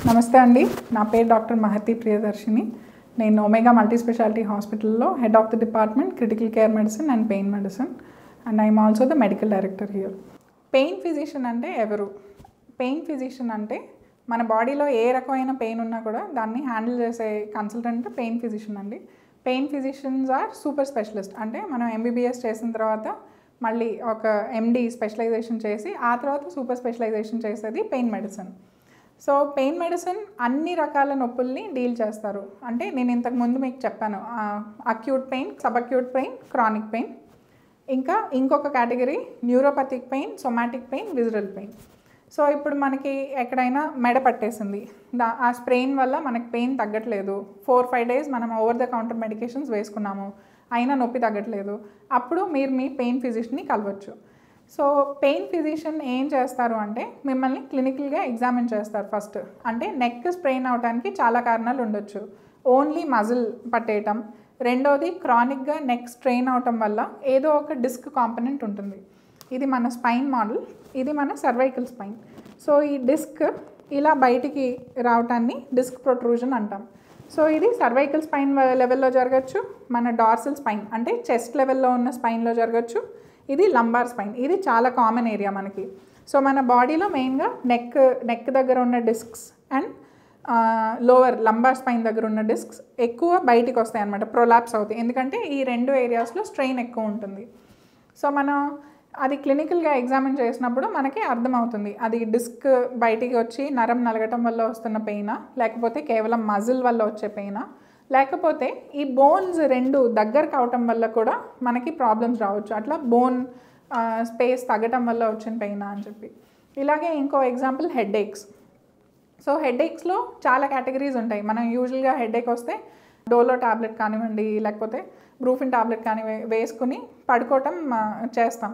నమస్తే అండి, నా పేరు డాక్టర్ మహతి ప్రియదర్శిని. నేను ఒమేగా మల్టీ స్పెషాలిటీ హాస్పిటల్లో head of the department critical care medicine and pain medicine, and I'm also the medical director here. Pain physician అంటే ఎవరు? పెయిన్ ఫిజిషియన్ అంటే మన బాడీలో ఏ రకమైన పెయిన్ ఉన్నా కూడా దాన్ని హ్యాండిల్ చేసే కన్సల్టెంట్ పెయిన్ ఫిజిషియన్ అండి. Pain physicians are super specialist. అంటే మనం ఎంబీబీఎస్ చేసిన తర్వాత మళ్ళీ ఒక ఎండి స్పెషలైజేషన్ చేసి ఆ తర్వాత సూపర్ స్పెషలైజేషన్ చేసేది pain medicine. So pain medicine అన్ని రకాల నొప్పుల్ని డీల్ చేస్తారు. అంటే నేను ఇంతకుముందు మీకు చెప్పాను, acute pain, sub acute pain, chronic pain, ఇంకా ఇంకొక category neuropathic pain, somatic pain, visceral pain. So ఇప్పుడు మనకి ఎక్కడైనా మెడ పట్టేసింది, ఆ స్ప్రెయిన్ వల్ల మనకి పెయిన్ తగ్గట్లేదు, 4-5 days మనం ఓవర్ ద కౌంటర్ మెడికేషన్స్ వేసుకున్నాము, అయినా నొప్పి తగ్గట్లేదు, అప్పుడు మీరు మీ పెయిన్ ఫిజిషియన్ని కలవచ్చు. సో పెయిన్ ఫిజిషియన్ ఏం చేస్తారు అంటే మిమ్మల్ని క్లినికల్గా ఎగ్జామిన్ చేస్తారు ఫస్ట్. అంటే నెక్ స్ప్రెయిన్ అవడానికి చాలా కారణాలు ఉండొచ్చు. ఓన్లీ మజిల్ పట్టేయటం, రెండోది క్రానిక్గా నెక్ స్ట్రెయిన్ అవటం వల్ల ఏదో ఒక డిస్క్ కాంపనెంట్ ఉంటుంది. ఇది మన స్పైన్ మోడల్, ఇది మన సర్వైకల్ స్పైన్. సో ఈ డిస్క్ ఇలా బయటికి రావటాన్ని డిస్క్ ప్రొట్రూజన్ అంటాం. సో ఇది సర్వైకల్ స్పైన్ లెవెల్లో జరగచ్చు, మన డార్సల్ స్పైన్ అంటే చెస్ట్ లెవెల్లో ఉన్న స్పైన్లో జరగచ్చు, ఇది లంబార్ స్పైన్. ఇది చాలా కామన్ ఏరియా మనకి. సో మన బాడీలో మెయిన్గా నెక్ దగ్గర ఉన్న discs and lower lumbar spine దగ్గర ఉన్న డిస్క్స్ ఎక్కువ బయటికి వస్తాయి అన్నమాట, ప్రొలాప్స్ అవుతాయి. ఎందుకంటే ఈ రెండు ఏరియాస్లో స్ట్రెయిన్ ఎక్కువ ఉంటుంది. సో మనం అది క్లినికల్గా ఎగ్జామిన్ చేసినప్పుడు మనకి అర్థమవుతుంది అది డిస్క్ బయటికి వచ్చి నరం నలగటం వల్ల వస్తున్న పెయినా, లేకపోతే కేవలం మజిల్ వల్ల వచ్చే పెయినా, లేకపోతే ఈ బోన్స్ రెండు దగ్గర కావటం వల్ల కూడా మనకి ప్రాబ్లమ్స్ రావచ్చు. అట్లా బోన్ స్పేస్ తగ్గటం వల్ల వచ్చిన పెయినా అని చెప్పి. ఇలాగే ఇంకో ఎగ్జాంపుల్ హెడేక్స్. సో హెడేక్స్లో చాలా కేటగిరీస్ ఉంటాయి. మనం యూజువల్గా హెడేక్ వస్తే డోలో టాబ్లెట్ కానివ్వండి, లేకపోతే బ్రూఫిన్ టాబ్లెట్ కానీ వేసుకుని పడుకోవటం చేస్తాం.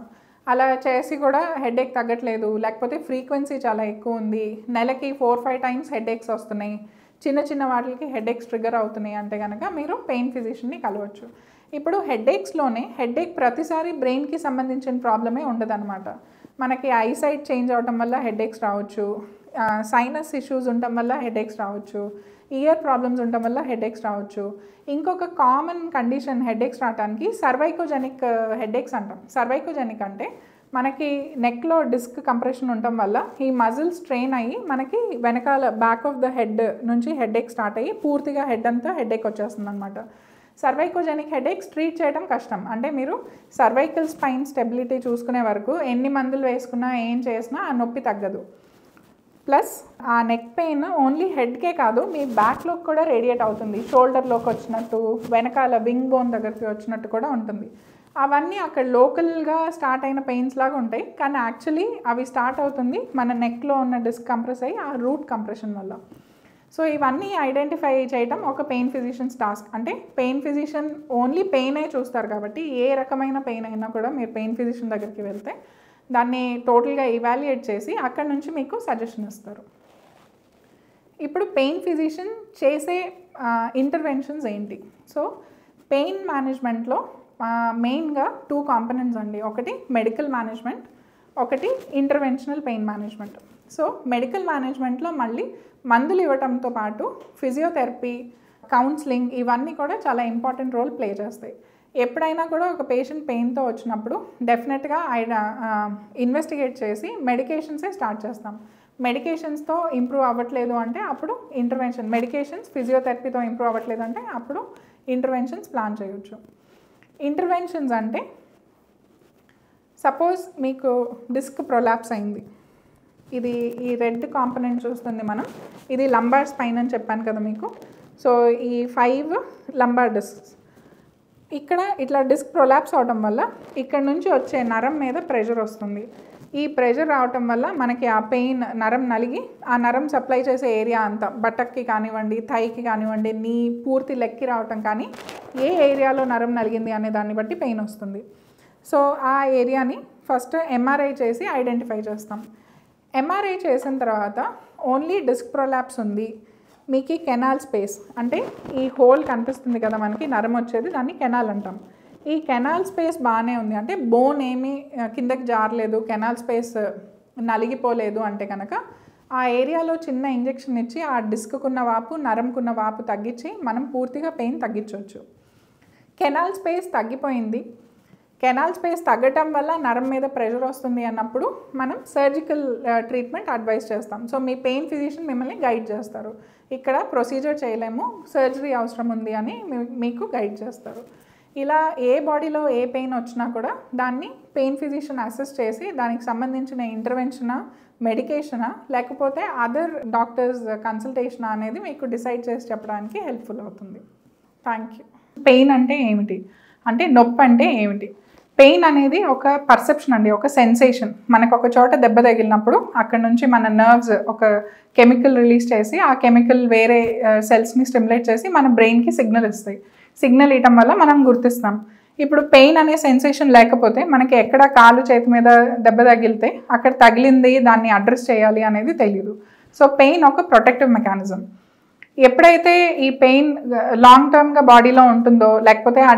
అలా చేసి కూడా హెడేక్ తగ్గట్లేదు, లేకపోతే ఫ్రీక్వెన్సీ చాలా ఎక్కువ ఉంది, నెలకి 4-5 times హెడేక్స్ వస్తున్నాయి, చిన్న చిన్న వాటికి హెడేక్స్ ట్రిగర్ అవుతున్నాయి అంటే కనుక మీరు పెయిన్ ఫిజిషియన్ని కలవచ్చు. ఇప్పుడు హెడేక్స్లోనే హెడేక్ ప్రతిసారి బ్రెయిన్కి సంబంధించిన ప్రాబ్లమే ఉండదన్నమాట. మనకి ఐసైట్ చేంజ్ అవడం వల్ల హెడేక్స్ రావచ్చు, సైనస్ ఇష్యూస్ ఉండటం వల్ల హెడేక్స్ రావచ్చు, ఇయర్ ప్రాబ్లమ్స్ ఉండటం వల్ల హెడేక్స్ రావచ్చు. ఇంకొక కామన్ కండిషన్ హెడేక్స్ రావడానికి సర్వైకోజెనిక్ హెడేక్స్ అంటాం. సర్వైకోజెనిక్ అంటే మనకి నెక్లో డిస్క్ కంప్రెషన్ ఉండటం వల్ల ఈ మజిల్ స్ట్రెయిన్ అయ్యి మనకి వెనకాల బ్యాక్ ఆఫ్ ద హెడ్ నుంచి హెడేక్ స్టార్ట్ అయ్యి పూర్తిగా హెడ్ అంతా హెడేక్ వచ్చేస్తుంది అనమాట. సర్వైకోజెనిక్ హెడేక్స్ ట్రీట్ చేయడం కష్టం. అంటే మీరు సర్వైకల్ స్పైన్ స్టెబిలిటీ చూసుకునే వరకు ఎన్ని మందులు వేసుకున్నా ఏం చేసినా ఆ నొప్పి తగ్గదు. ప్లస్ ఆ నెక్ పెయిన్ ఓన్లీ హెడ్కే కాదు, మీ బ్యాక్లోకి కూడా రేడియేట్ అవుతుంది. షోల్డర్లోకి వచ్చినట్టు, వెనకాల వింగ్ బోన్ దగ్గరికి వచ్చినట్టు కూడా ఉంటుంది. అవన్నీ అక్కడ లోకల్గా స్టార్ట్ అయిన పెయిన్స్ లాగా ఉంటాయి, కానీ యాక్చువల్లీ అవి స్టార్ట్ అవుతుంది మన నెక్లో ఉన్న డిస్క్ కంప్రెస్ అయ్యి ఆ రూట్ కంప్రెషన్ వల్ల. సో ఇవన్నీ ఐడెంటిఫై చేయడం ఒక పెయిన్ ఫిజిషియన్స్ టాస్క్. అంటే పెయిన్ ఫిజిషియన్ ఓన్లీ పెయినే చూస్తారు కాబట్టి ఏ రకమైన పెయిన్ అయినా కూడా మీరు పెయిన్ ఫిజిషియన్ దగ్గరికి వెళ్తే దాన్ని టోటల్గా ఇవాల్యుయేట్ చేసి అక్కడ నుంచి మీకు సజెషన్ ఇస్తారు. ఇప్పుడు పెయిన్ ఫిజిషియన్ చేసే ఇంటర్వెన్షన్స్ ఏంటి? సో పెయిన్ మేనేజ్మెంట్లో మెయిన్గా 2 components అండి. ఒకటి మెడికల్ మేనేజ్మెంట్, ఒకటి interventional pain management. So medical మేనేజ్మెంట్లో మళ్ళీ మందులు ఇవ్వటంతో పాటు ఫిజియోథెరపీ, కౌన్సిలింగ్ ఇవన్నీ కూడా చాలా ఇంపార్టెంట్ రోల్ ప్లే చేస్తాయి. ఎప్పుడైనా కూడా ఒక పేషెంట్ పెయిన్తో వచ్చినప్పుడు డెఫినెట్గా ఇన్వెస్టిగేట్ చేసి మెడికేషన్సే స్టార్ట్ చేస్తాం. మెడికేషన్స్తో ఇంప్రూవ్ అవ్వట్లేదు అంటే అప్పుడు ఇంటర్వెన్షన్, మెడికేషన్స్ ఫిజియోథెరపీతో ఇంప్రూవ్ అవ్వట్లేదు అంటే అప్పుడు ఇంటర్వెన్షన్స్ ప్లాన్ చేయొచ్చు. ఇంటర్వెన్షన్స్ అంటే సపోజ్ మీకు డిస్క్ ప్రొలాప్స్ అయింది, ఇది ఈ రెడ్ కాంపనెంట్ చూస్తుంది మనం, ఇది లంబార్ స్పైన్ అని చెప్పాను కదా మీకు. సో ఈ 5 లంబార్ డిస్క్స్ ఇక్కడ ఇట్లా డిస్క్ ప్రొలాప్స్ అవడం వల్ల ఇక్కడ నుంచి వచ్చే నరం మీద ప్రెషర్ వస్తుంది. ఈ ప్రెషర్ రావటం వల్ల మనకి ఆ పెయిన్ నరం నలిగి ఆ నరం సప్లై చేసే ఏరియా అంతా బటక్కి కానివ్వండి, థైకి కానివ్వండి, నీ పూర్తి లెక్కి రావటం కానీ ఏ ఏరియాలో నరం నలిగింది అనే దాన్ని బట్టి పెయిన్ వస్తుంది. సో ఆ ఏరియాని ఫస్ట్ ఎంఆర్ఐ చేసి ఐడెంటిఫై చేస్తాం. ఎంఆర్ఐ చేసిన తర్వాత ఓన్లీ డిస్క్ ప్రొలాప్స్ ఉంది, మీకు కెనాల్ స్పేస్ అంటే ఈ హోల్ కనిపిస్తుంది కదా మనకి నరం వచ్చేది, దాన్ని కెనాల్ అంటాం. ఈ కెనాల్ స్పేస్ బాగానే ఉంది అంటే బోన్ ఏమీ కిందకి జారలేదు, కెనాల్ స్పేస్ నలిగిపోలేదు అంటే కనుక ఆ ఏరియాలో చిన్న ఇంజెక్షన్ ఇచ్చి ఆ డిస్కున్న వాపు, నరంకున్న వాపు తగ్గించి మనం పూర్తిగా పెయిన్ తగ్గించవచ్చు. కెనాల్ స్పేస్ తగ్గిపోయింది, కెనాల్ స్పేస్ తగ్గటం వల్ల నరం మీద ప్రెషర్ వస్తుంది అన్నప్పుడు మనం సర్జికల్ ట్రీట్మెంట్ అడ్వైస్ చేస్తాం. సో మీ పెయిన్ ఫిజిషియన్ మిమ్మల్ని గైడ్ చేస్తారు. ఇక్కడ ప్రొసీజర్ చేయలేము, సర్జరీ అవసరం ఉంది అని మీకు గైడ్ చేస్తారు. ఇలా ఏ బాడీలో ఏ పెయిన్ వచ్చినా కూడా దాన్ని పెయిన్ ఫిజిషియన్ అసెస్ చేసి దానికి సంబంధించిన ఇంటర్వెన్షనా, మెడికేషనా, లేకపోతే అదర్ డాక్టర్స్ కన్సల్టేషనా అనేది మీకు డిసైడ్ చేసి చెప్పడానికి హెల్ప్ఫుల్ అవుతుంది. Thank you. పెయిన్ అంటే ఏమిటి, అంటే నొప్పి అంటే ఏమిటి? పెయిన్ అనేది ఒక పర్సెప్షన్ అండి, ఒక సెన్సేషన్. మనకు ఒక చోట దెబ్బ తగిలినప్పుడు అక్కడ నుంచి మన నర్వ్స్ ఒక కెమికల్ రిలీజ్ చేసి ఆ కెమికల్ వేరే సెల్స్ని స్టిమ్యులేట్ చేసి మన బ్రెయిన్కి సిగ్నల్ ఇస్తాయి. సిగ్నల్ ఇవ్వటం వల్ల మనం గుర్తిస్తాం. ఇప్పుడు పెయిన్ అనే సెన్సేషన్ లేకపోతే మనకి ఎక్కడ కాలు చేతి మీద దెబ్బ తగిలితే అక్కడ తగిలింది, దాన్ని అడ్రస్ చేయాలి అనేది తెలియదు. సో పెయిన్ ఒక ప్రొటెక్టివ్ మెకానిజం. ఎప్పుడైతే ఈ పెయిన్ లాంగ్ టర్మ్గా బాడీలో ఉంటుందో, లేకపోతే ఆ